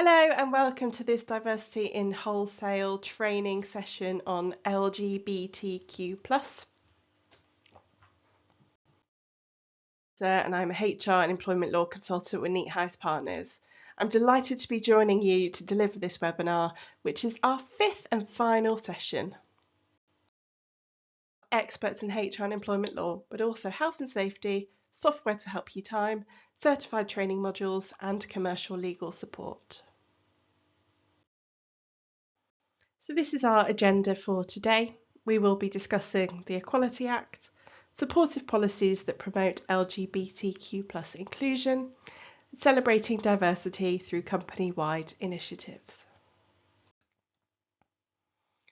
Hello and welcome to this Diversity in Wholesale training session on LGBTQ+. And I'm a HR and employment law consultant with Neathouse Partners. I'm delighted to be joining you to deliver this webinar, which is our fifth and final session. Experts in HR and employment law, but also health and safety, software to help you time, certified training modules, and commercial legal support. So this is our agenda for today. We will be discussing the Equality Act, supportive policies that promote LGBTQ+ inclusion, celebrating diversity through company-wide initiatives.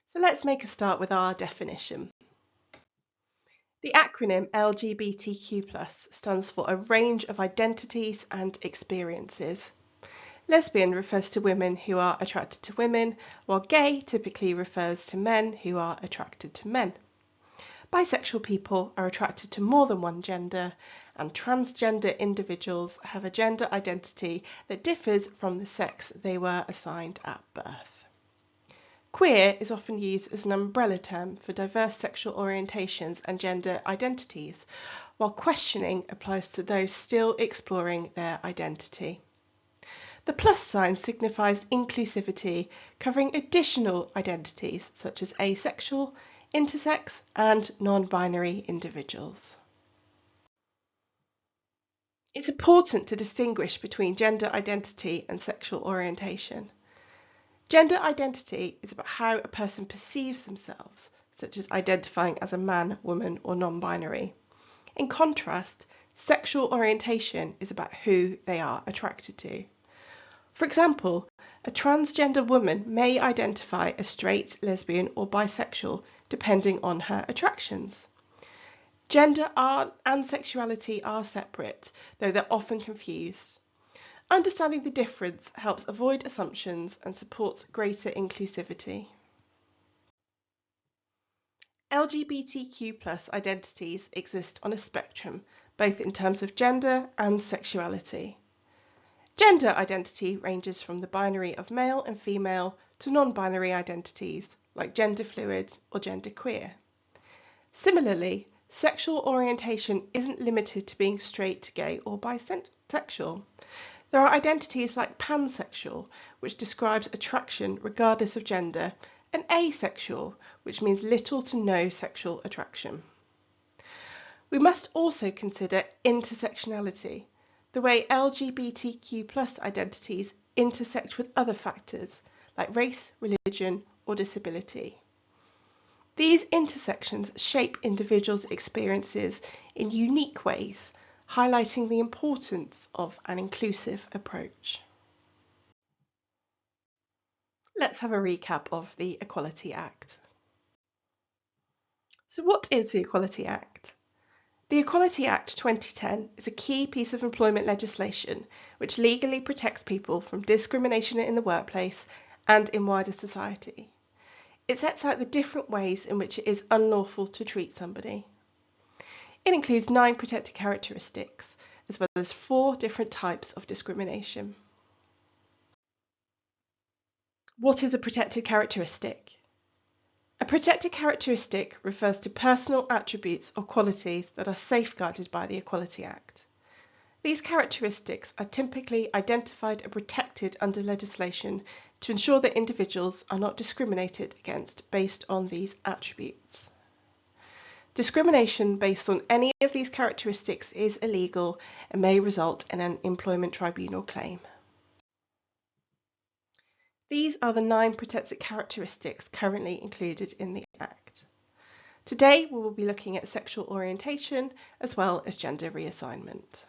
So let's make a start with our definition. The acronym LGBTQ+ stands for a range of identities and experiences. Lesbian refers to women who are attracted to women, while gay typically refers to men who are attracted to men. Bisexual people are attracted to more than one gender, and transgender individuals have a gender identity that differs from the sex they were assigned at birth. Queer is often used as an umbrella term for diverse sexual orientations and gender identities, while questioning applies to those still exploring their identity. The plus sign signifies inclusivity, covering additional identities such as asexual, intersex, and non-binary individuals. It's important to distinguish between gender identity and sexual orientation. Gender identity is about how a person perceives themselves, such as identifying as a man, woman, or non-binary. In contrast, sexual orientation is about who they are attracted to. For example, a transgender woman may identify as straight, lesbian, or bisexual, depending on her attractions. Gender and sexuality are separate, though they're often confused. Understanding the difference helps avoid assumptions and supports greater inclusivity. LGBTQ+ identities exist on a spectrum, both in terms of gender and sexuality. Gender identity ranges from the binary of male and female to non-binary identities like gender fluid or gender queer. Similarly, sexual orientation isn't limited to being straight, gay, or bisexual. There are identities like pansexual, which describes attraction regardless of gender, and asexual, which means little to no sexual attraction. We must also consider intersectionality, the way LGBTQ+ identities intersect with other factors like race, religion, or disability. These intersections shape individuals' experiences in unique ways, highlighting the importance of an inclusive approach. Let's have a recap of the Equality Act. So what is the Equality Act? The Equality Act 2010 is a key piece of employment legislation which legally protects people from discrimination in the workplace and in wider society. It sets out the different ways in which it is unlawful to treat somebody. It includes 9 protected characteristics, as well as 4 different types of discrimination. What is a protected characteristic? A protected characteristic refers to personal attributes or qualities that are safeguarded by the Equality Act. These characteristics are typically identified and protected under legislation to ensure that individuals are not discriminated against based on these attributes. Discrimination based on any of these characteristics is illegal and may result in an employment tribunal claim. These are the 9 protected characteristics currently included in the Act. Today we will be looking at sexual orientation as well as gender reassignment.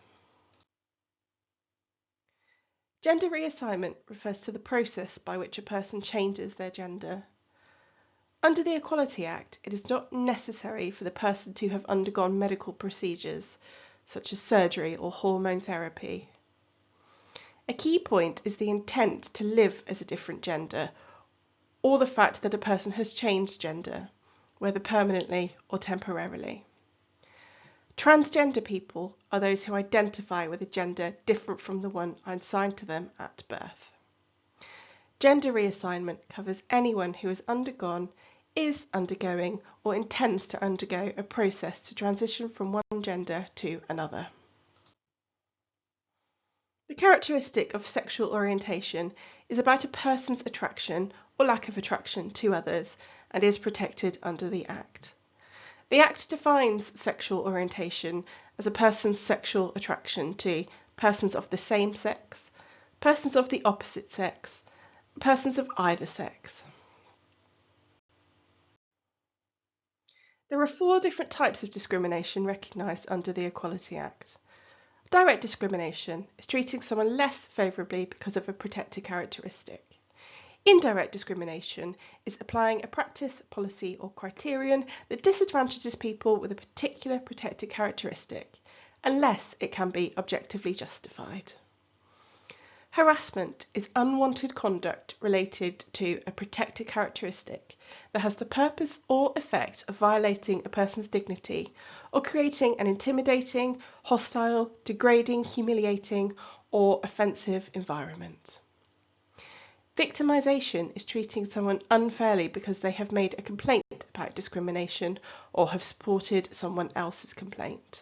Gender reassignment refers to the process by which a person changes their gender. Under the Equality Act, it is not necessary for the person to have undergone medical procedures, such as surgery or hormone therapy. A key point is the intent to live as a different gender, or the fact that a person has changed gender, whether permanently or temporarily. Transgender people are those who identify with a gender different from the one assigned to them at birth. Gender reassignment covers anyone who has undergone, is undergoing, or intends to undergo a process to transition from one gender to another. The characteristic of sexual orientation is about a person's attraction or lack of attraction to others and is protected under the Act. The Act defines sexual orientation as a person's sexual attraction to persons of the same sex, persons of the opposite sex, persons of either sex. There are 4 different types of discrimination recognised under the Equality Act. Direct discrimination is treating someone less favourably because of a protected characteristic. Indirect discrimination is applying a practice, policy, or criterion that disadvantages people with a particular protected characteristic, unless it can be objectively justified. Harassment is unwanted conduct related to a protected characteristic that has the purpose or effect of violating a person's dignity or creating an intimidating, hostile, degrading, humiliating, or offensive environment. Victimization is treating someone unfairly because they have made a complaint about discrimination or have supported someone else's complaint.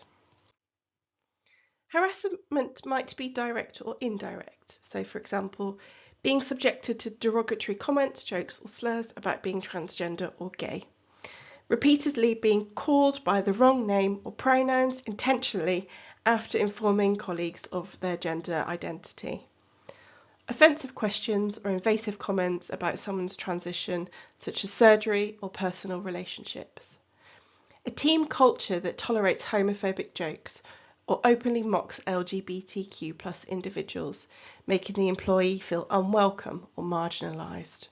Harassment might be direct or indirect. So, for example, being subjected to derogatory comments, jokes, or slurs about being transgender or gay. Repeatedly being called by the wrong name or pronouns intentionally after informing colleagues of their gender identity. Offensive questions or invasive comments about someone's transition, such as surgery or personal relationships. A team culture that tolerates homophobic jokes or openly mocks LGBTQ+ individuals, making the employee feel unwelcome or marginalised.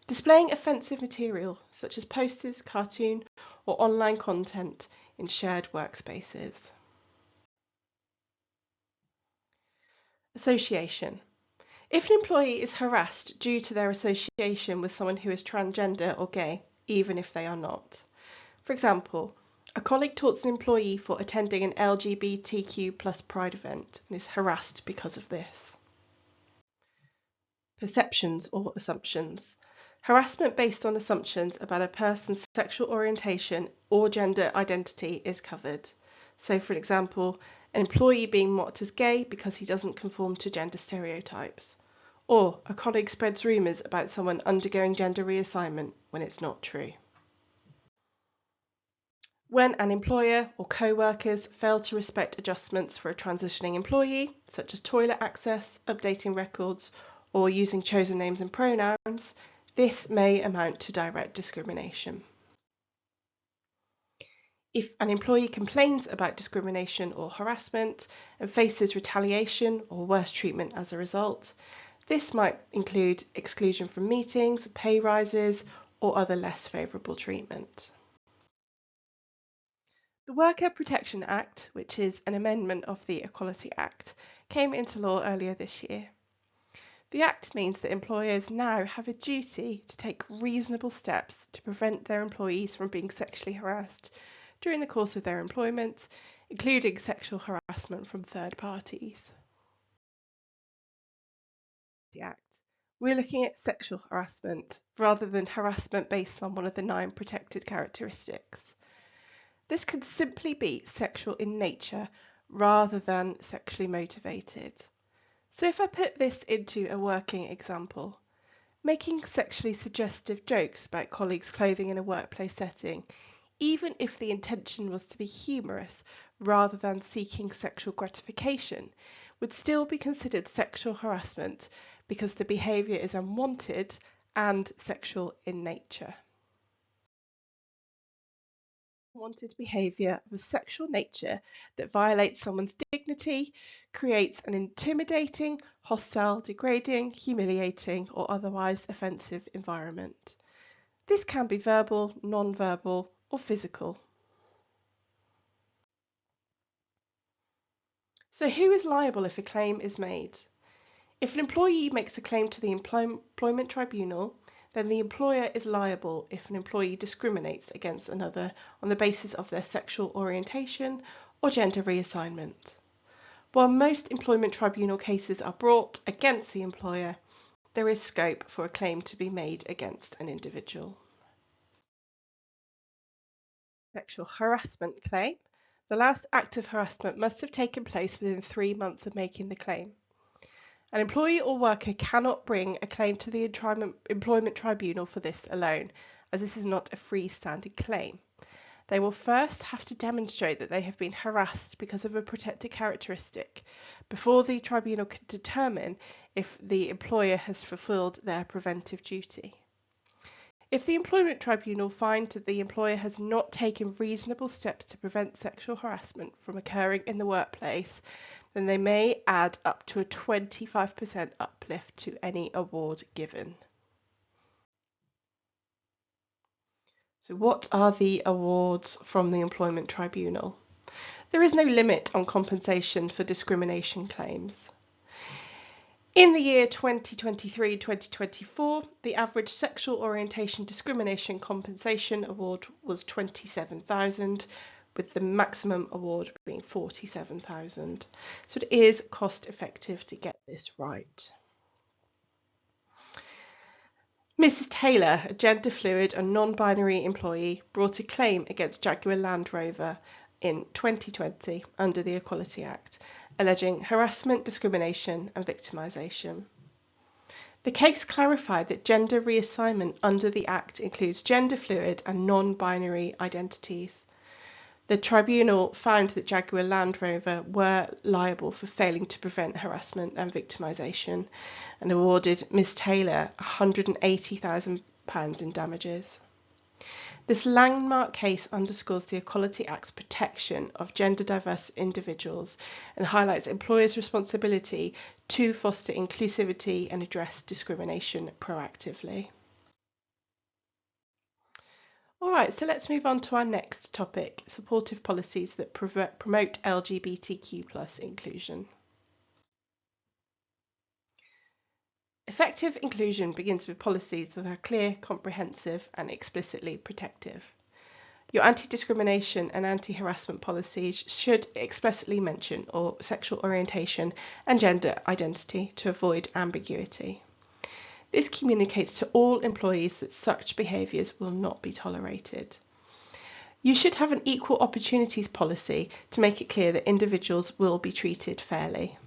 Displaying offensive material, such as posters, cartoon, or online content in shared workspaces. Association. If an employee is harassed due to their association with someone who is transgender or gay, even if they are not. For example, a colleague taunts an employee for attending an LGBTQ+ pride event and is harassed because of this. Perceptions or assumptions. Harassment based on assumptions about a person's sexual orientation or gender identity is covered. So, for example, an employee being mocked as gay because he doesn't conform to gender stereotypes. Or a colleague spreads rumours about someone undergoing gender reassignment when it's not true. When an employer or co-workers fail to respect adjustments for a transitioning employee, such as toilet access, updating records, or using chosen names and pronouns, this may amount to direct discrimination. If an employee complains about discrimination or harassment and faces retaliation or worse treatment as a result, this might include exclusion from meetings, pay rises, or other less favourable treatment. The Worker Protection Act, which is an amendment of the Equality Act, came into law earlier this year. The Act means that employers now have a duty to take reasonable steps to prevent their employees from being sexually harassed during the course of their employment, including sexual harassment from third parties. The Act. We're looking at sexual harassment rather than harassment based on one of the 9 protected characteristics. This can simply be sexual in nature rather than sexually motivated. So if I put this into a working example, making sexually suggestive jokes about colleagues' clothing in a workplace setting, even if the intention was to be humorous rather than seeking sexual gratification, would still be considered sexual harassment because the behaviour is unwanted and sexual in nature. Unwanted behaviour of a sexual nature that violates someone's dignity, creates an intimidating, hostile, degrading, humiliating, or otherwise offensive environment. This can be verbal, non-verbal, or physical. So who is liable if a claim is made? If an employee makes a claim to the Employment Tribunal, then the employer is liable if an employee discriminates against another on the basis of their sexual orientation or gender reassignment. While most employment tribunal cases are brought against the employer, there is scope for a claim to be made against an individual. Sexual harassment claim. The last act of harassment must have taken place within 3 months of making the claim. An employee or worker cannot bring a claim to the employment tribunal for this alone, as this is not a freestanding claim. They will first have to demonstrate that they have been harassed because of a protected characteristic before the tribunal can determine if the employer has fulfilled their preventive duty. If the employment tribunal finds that the employer has not taken reasonable steps to prevent sexual harassment from occurring in the workplace, then they may add up to a 25% uplift to any award given. So what are the awards from the employment tribunal? There is no limit on compensation for discrimination claims. In the year 2023-2024, the average sexual orientation discrimination compensation award was $27,000, with the maximum award being $47,000. So it is cost effective to get this right. Mrs. Taylor, a gender fluid and non-binary employee, brought a claim against Jaguar Land Rover in 2020 under the Equality Act, alleging harassment, discrimination and victimisation. The case clarified that gender reassignment under the Act includes gender fluid and non-binary identities. The tribunal found that Jaguar Land Rover were liable for failing to prevent harassment and victimisation and awarded Ms. Taylor £180,000 in damages. This landmark case underscores the Equality Act's protection of gender diverse individuals and highlights employers' responsibility to foster inclusivity and address discrimination proactively. Alright, so let's move on to our next topic, supportive policies that promote LGBTQ+ inclusion. Effective inclusion begins with policies that are clear, comprehensive and explicitly protective. Your anti-discrimination and anti-harassment policies should explicitly mention sexual orientation and gender identity to avoid ambiguity. This communicates to all employees that such behaviours will not be tolerated. You should have an equal opportunities policy to make it clear that individuals will be treated fairly.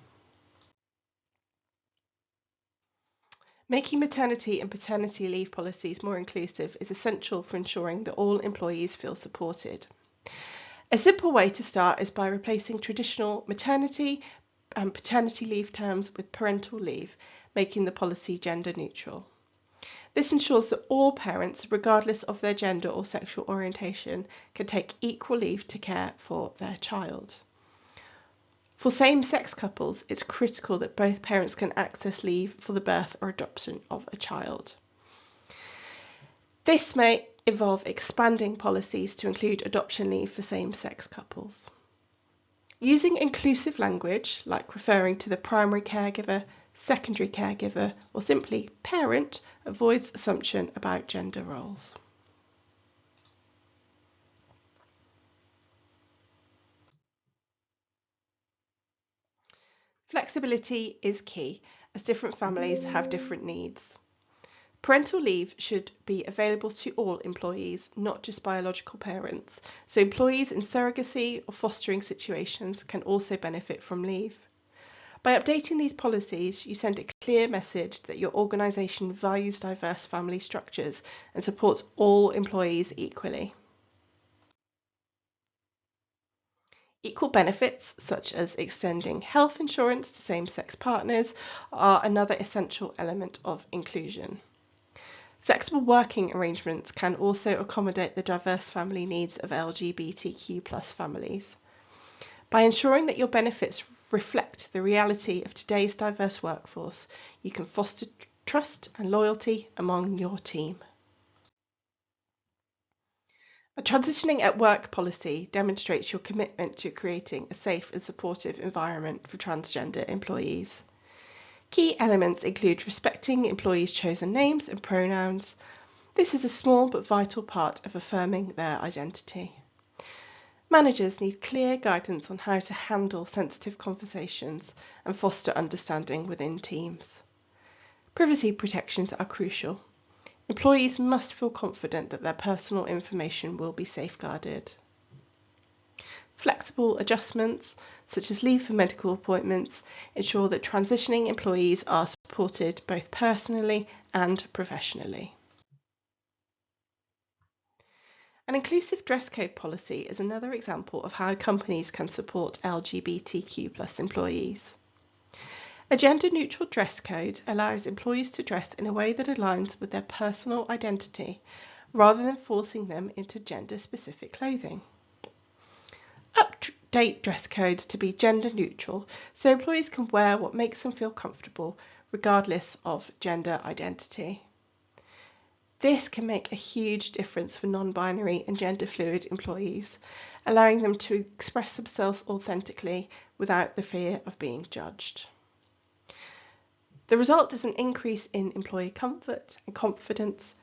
Making maternity and paternity leave policies more inclusive is essential for ensuring that all employees feel supported. A simple way to start is by replacing traditional maternity and paternity leave terms with parental leave, making the policy gender neutral. This ensures that all parents, regardless of their gender or sexual orientation, can take equal leave to care for their child. For same-sex couples, it's critical that both parents can access leave for the birth or adoption of a child. This may involve expanding policies to include adoption leave for same-sex couples. Using inclusive language, like referring to the primary caregiver, secondary caregiver, or simply parent, avoids assumption about gender roles. Flexibility is key, as different families have different needs. Parental leave should be available to all employees, not just biological parents, so employees in surrogacy or fostering situations can also benefit from leave. By updating these policies, you send a clear message that your organisation values diverse family structures and supports all employees equally. Equal benefits, such as extending health insurance to same-sex partners, are another essential element of inclusion. Flexible working arrangements can also accommodate the diverse family needs of LGBTQ+ families. By ensuring that your benefits reflect the reality of today's diverse workforce, you can foster trust and loyalty among your team. A transitioning at work policy demonstrates your commitment to creating a safe and supportive environment for transgender employees. Key elements include respecting employees' chosen names and pronouns. This is a small but vital part of affirming their identity. Managers need clear guidance on how to handle sensitive conversations and foster understanding within teams. Privacy protections are crucial. Employees must feel confident that their personal information will be safeguarded. Flexible adjustments, such as leave for medical appointments, ensure that transitioning employees are supported both personally and professionally. An inclusive dress code policy is another example of how companies can support LGBTQ+ employees. A gender-neutral dress code allows employees to dress in a way that aligns with their personal identity, rather than forcing them into gender-specific clothing. Update dress codes to be gender-neutral so employees can wear what makes them feel comfortable, regardless of gender identity. This can make a huge difference for non-binary and gender-fluid employees, allowing them to express themselves authentically without the fear of being judged. The result is an increase in employee comfort and confidence,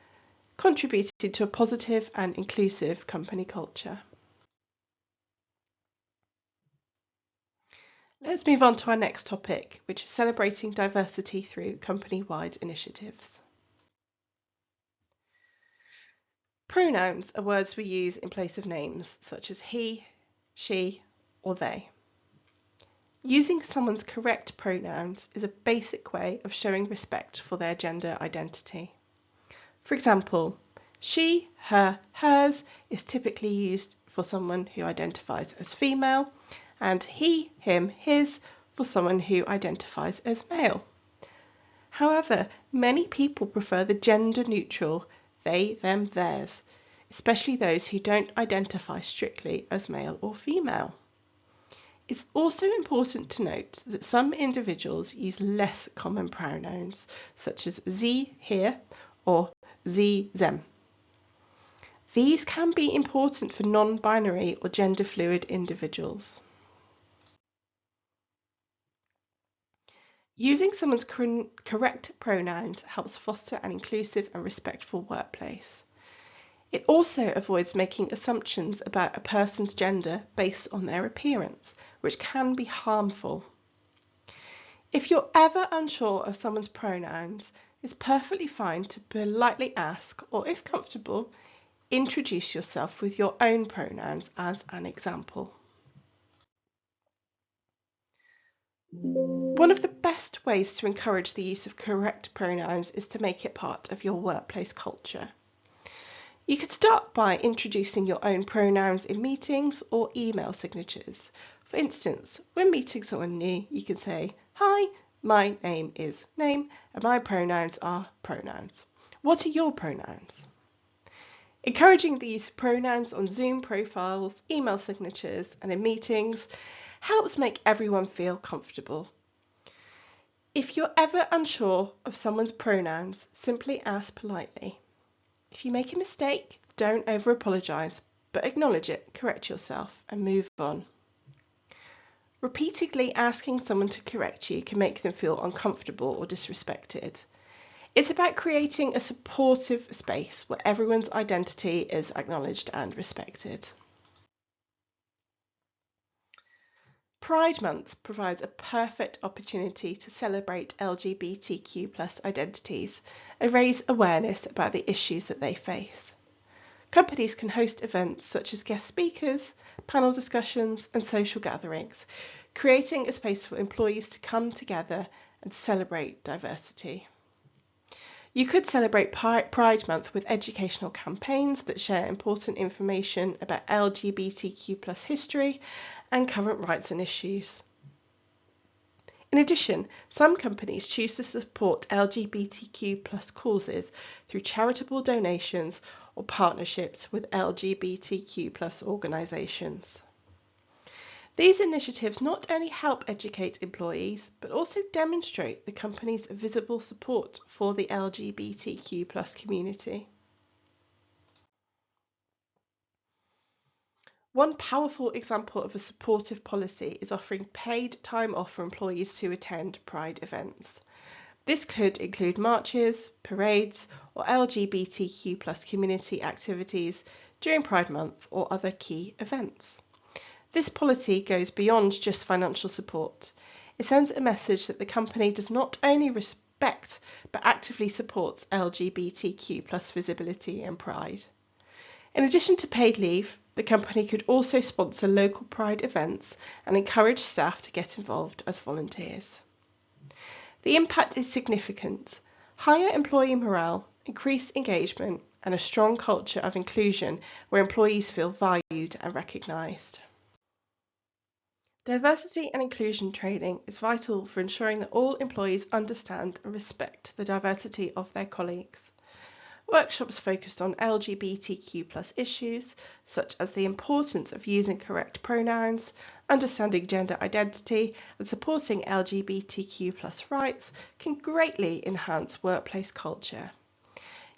contributing to a positive and inclusive company culture. Let's move on to our next topic, which is celebrating diversity through company-wide initiatives. Pronouns are words we use in place of names, such as he, she, or they. Using someone's correct pronouns is a basic way of showing respect for their gender identity. For example, she, her, hers is typically used for someone who identifies as female, and he, him, his for someone who identifies as male. However, many people prefer the gender-neutral they, them, theirs, especially those who don't identify strictly as male or female. It's also important to note that some individuals use less common pronouns, such as sie, here, or sie, them. These can be important for non-binary or gender-fluid individuals. Using someone's correct pronouns helps foster an inclusive and respectful workplace. It also avoids making assumptions about a person's gender based on their appearance, which can be harmful. If you're ever unsure of someone's pronouns, it's perfectly fine to politely ask, or if comfortable, introduce yourself with your own pronouns as an example. One of the best ways to encourage the use of correct pronouns is to make it part of your workplace culture. You could start by introducing your own pronouns in meetings or email signatures. For instance, when meeting someone new, you can say, "Hi, my name is name, and my pronouns are pronouns. What are your pronouns?" Encouraging the use of pronouns on Zoom profiles, email signatures, and in meetings helps make everyone feel comfortable. If you're ever unsure of someone's pronouns, simply ask politely. If you make a mistake, don't over-apologize, but acknowledge it, correct yourself, and move on. Repeatedly asking someone to correct you can make them feel uncomfortable or disrespected. It's about creating a supportive space where everyone's identity is acknowledged and respected. Pride Month provides a perfect opportunity to celebrate LGBTQ+ identities and raise awareness about the issues that they face. Companies can host events such as guest speakers, panel discussions, and social gatherings, creating a space for employees to come together and celebrate diversity. You could celebrate Pride Month with educational campaigns that share important information about LGBTQ+ history and current rights and issues. In addition, some companies choose to support LGBTQ+ causes through charitable donations or partnerships with LGBTQ+ organisations. These initiatives not only help educate employees, but also demonstrate the company's visible support for the LGBTQ+ community. One powerful example of a supportive policy is offering paid time off for employees who attend Pride events. This could include marches, parades, or LGBTQ+ community activities during Pride Month or other key events. This policy goes beyond just financial support. It sends a message that the company does not only respect but actively supports LGBTQ plus visibility and pride. In addition to paid leave, the company could also sponsor local pride events and encourage staff to get involved as volunteers. The impact is significant. Higher employee morale, increased engagement, and a strong culture of inclusion where employees feel valued and recognised. Diversity and inclusion training is vital for ensuring that all employees understand and respect the diversity of their colleagues. Workshops focused on LGBTQ+ issues, such as the importance of using correct pronouns, understanding gender identity, and supporting LGBTQ+ rights, can greatly enhance workplace culture.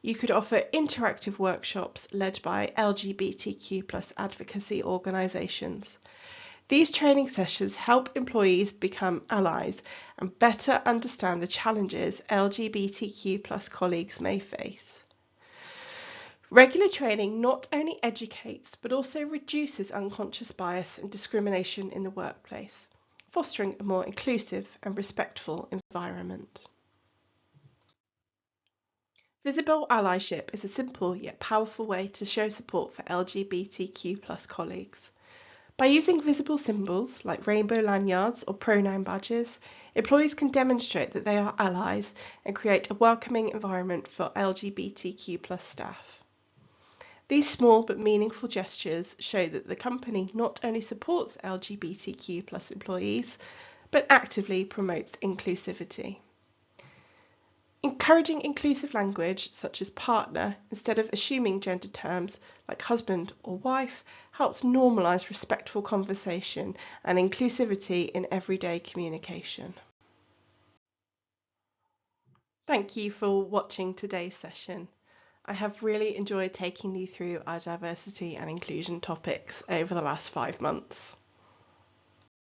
You could offer interactive workshops led by LGBTQ+ advocacy organisations. These training sessions help employees become allies and better understand the challenges LGBTQ+ colleagues may face. Regular training not only educates but also reduces unconscious bias and discrimination in the workplace, fostering a more inclusive and respectful environment. Visible allyship is a simple yet powerful way to show support for LGBTQ+ colleagues. By using visible symbols like rainbow lanyards or pronoun badges, employees can demonstrate that they are allies and create a welcoming environment for LGBTQ+ staff. These small but meaningful gestures show that the company not only supports LGBTQ+ employees, but actively promotes inclusivity. Encouraging inclusive language, such as partner, instead of assuming gender terms like husband or wife, helps normalise respectful conversation and inclusivity in everyday communication. Thank you for watching today's session. I have really enjoyed taking you through our diversity and inclusion topics over the last 5 months.